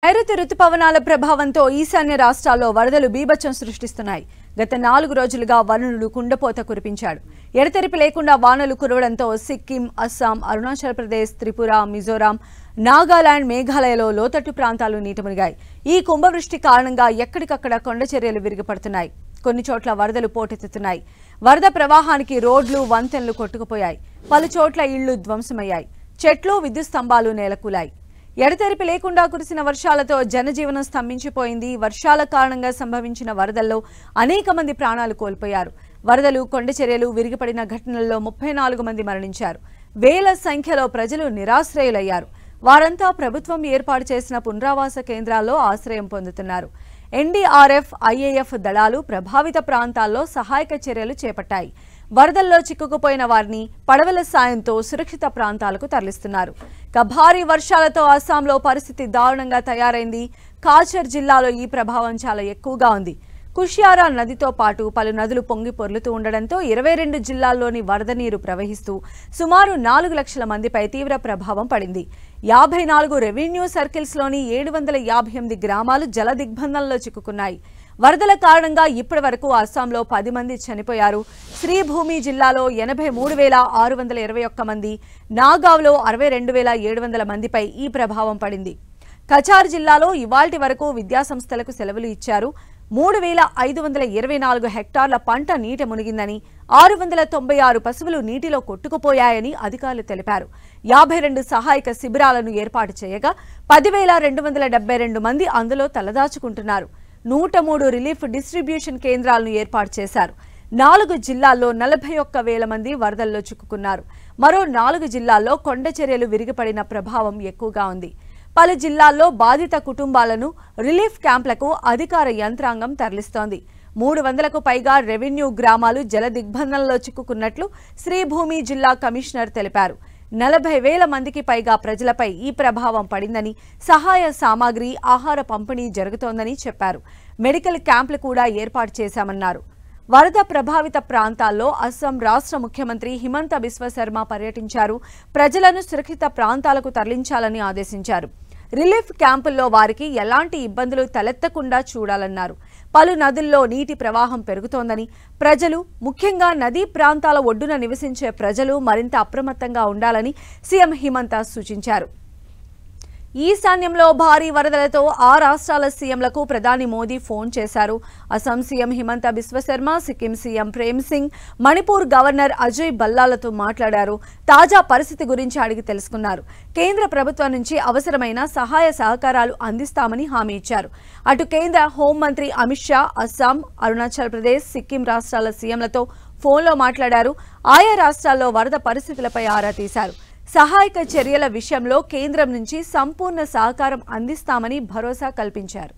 నైరుతి రుతుపవనాల ప్రభావంతో ఈశాన్య రాష్ట్రాల్లో వరదలు బీభత్సం సృష్టిస్తున్నాయి. గత 4 రోజులుగా వరుణుడు కుండపోత కురిపించాడు. ఎడతెరిపి లేకుండా వానలు కురవడంతో సిక్కిం, అస్సాం, అరుణాచల్ ప్రదేశ్, త్రిపుర, మిజోరాం, నాగాలాండ్, మేఘాలయలో లోతట్టు ప్రాంతాలు నీటమునిగాయి. ఈ కుంభవృష్టి కారణంగా ఎక్కడికక్కడ కొండచర్యలు విరిగిపడుతున్నాయి. కొన్ని చోట్ల వరదలు పోటెత్తుతున్నాయి. వరద ప్రవాహానికి రోడ్లు, వంతెనలు కొట్టుకుపోయాయి. పలు చోట్ల ఇళ్లు ధ్వంసమయ్యాయి. చెట్లు, విద్యుత్ స్తంభాలు నేలకూలాయి. ఎడతెరిపి లేకుండా కురిసిన వర్షాలతో జనజీవనం స్తంభించిపోయింది. వర్షాల కారణంగా సంభవించిన వరదల్లో అనేక మంది ప్రాణాలు కోల్పోయారు. వరదలు, కొండచర్యలు విరిగిపడిన ఘటనల్లో 34 మంది మరణించారు. వేల సంఖ్యలో ప్రజలు నిరాశ్రయులయ్యారు. వారంతా ప్రభుత్వం ఏర్పాటు చేసిన పునరావాస కేంద్రాల్లో ఆశ్రయం పొందుతున్నారు. ఎన్డీఆర్ఎఫ్, ఐఏఎఫ్ దళాలు ప్రభావిత ప్రాంతాల్లో సహాయక చర్యలు చేపట్టాయి. వరదల్లో చిక్కుకుపోయిన వారిని పడవల సాయంతో సురక్షిత ప్రాంతాలకు తరలిస్తున్నారు. భారీ వర్షాలతో అస్సాంలో పరిస్థితి దారుణంగా తయారైంది. కాచర్ జిల్లాలో ఈ ప్రభావం చాలా ఎక్కువగా ఉంది. కుషియారా నదితో పాటు పలు నదులు పొంగి పొర్లుతూ ఉండడంతో 22 జిల్లాల్లోని వరద నీరు ప్రవహిస్తూ సుమారు 4 లక్షల మందిపై తీవ్ర ప్రభావం పడింది. 54 రెవెన్యూ సర్కిల్స్లోని 758 గ్రామాలు జల దిగ్బంధంలో చిక్కుకున్నాయి. వరదల కారణంగా ఇప్పటి వరకు అస్సాంలో 10 మంది చనిపోయారు. శ్రీభూమి జిల్లాలో 83,621 మంది, నాగావ్లో 62,700 మందిపై ఈ ప్రభావం పడింది. కచార్ జిల్లాలో ఇవాల్టి వరకు విద్యాసంస్థలకు సెలవులు ఇచ్చారు. 3,524 హెక్టార్ల పంట నీట మునిగిందని, 696 పశువులు నీటిలో కొట్టుకుపోయాయని అధికారులు తెలిపారు. 52 సహాయక శిబిరాలను ఏర్పాటు చేయగా 10,272 మంది అందులో తలదాచుకుంటున్నారు. 103 రిలీఫ్ డిస్ట్రిబ్యూషన్ కేంద్రాలను ఏర్పాటు చేశారు. 4 జిల్లాల్లో 41,000 మంది వరదల్లో చిక్కుకున్నారు. మరో 4 జిల్లాల్లో కొండచర్యలు విరిగిపడిన ప్రభావం ఎక్కువగా ఉంది. పలు జిల్లాల్లో బాధిత కుటుంబాలను రిలీఫ్ క్యాంపులకు అధికార యంత్రాంగం తరలిస్తోంది. 300కు పైగా రెవెన్యూ గ్రామాలు జల దిగ్బంధంలో చిక్కుకున్నట్లు శ్రీభూమి జిల్లా కమిషనర్ తెలిపారు. 40,000 మందికి పైగా ప్రజలపై ఈ ప్రభావం పడిందని, సహాయ సామాగ్రి, ఆహార పంపిణీ జరుగుతోందని చెప్పారు. మెడికల్ క్యాంపులు కూడా ఏర్పాటు చేశామన్నారు. వరద ప్రభావిత ప్రాంతాల్లో అస్సాం రాష్ట్ర ముఖ్యమంత్రి హిమంత బిశ్వ శర్మ పర్యటించారు. ప్రజలను సురక్షిత ప్రాంతాలకు తరలించాలని ఆదేశించారు. రిలీఫ్ క్యాంపుల్లో వారికి ఎలాంటి ఇబ్బందులు తలెత్తకుండా చూడాలన్నారు. పలు నదుల్లో నీటి ప్రవాహం పెరుగుతోందని, ప్రజలు, ముఖ్యంగా నదీ ప్రాంతాల ఒడ్డున నివసించే ప్రజలు మరింత అప్రమత్తంగా ఉండాలని సీఎం హిమంత సూచించారు. ఈశాన్యంలో భారీ వరదలతో ఆ రాష్ట్రాల సీఎంలకు ప్రధాని మోదీ ఫోన్ చేశారు. Assam CM Himanta Biswa Sarma, Sikkim CM Prem Singh, Manipur governor Ajay భల్లాలతో మాట్లాడారు. తాజా పరిస్థితి గురించి అడిగి తెలుసుకున్నారు. కేంద్ర ప్రభుత్వం నుంచి అవసరమైన సహాయ సహకారాలు అందిస్తామని హామీ ఇచ్చారు. అటు కేంద్ర హోంమంత్రి అమిత్ షా అస్సాం, అరుణాచల్ ప్రదేశ్, సిక్కిం రాష్ట్రాల సీఎంలతో ఫోన్లో మాట్లాడారు. ఆయా రాష్ట్రాల్లో వరద పరిస్థితులపై ఆరా తీశారు. సహాయక చర్యల విషయంలో కేంద్రం నుంచి సంపూర్ణ సహకారం అందిస్తామని భరోసా కల్పించారు.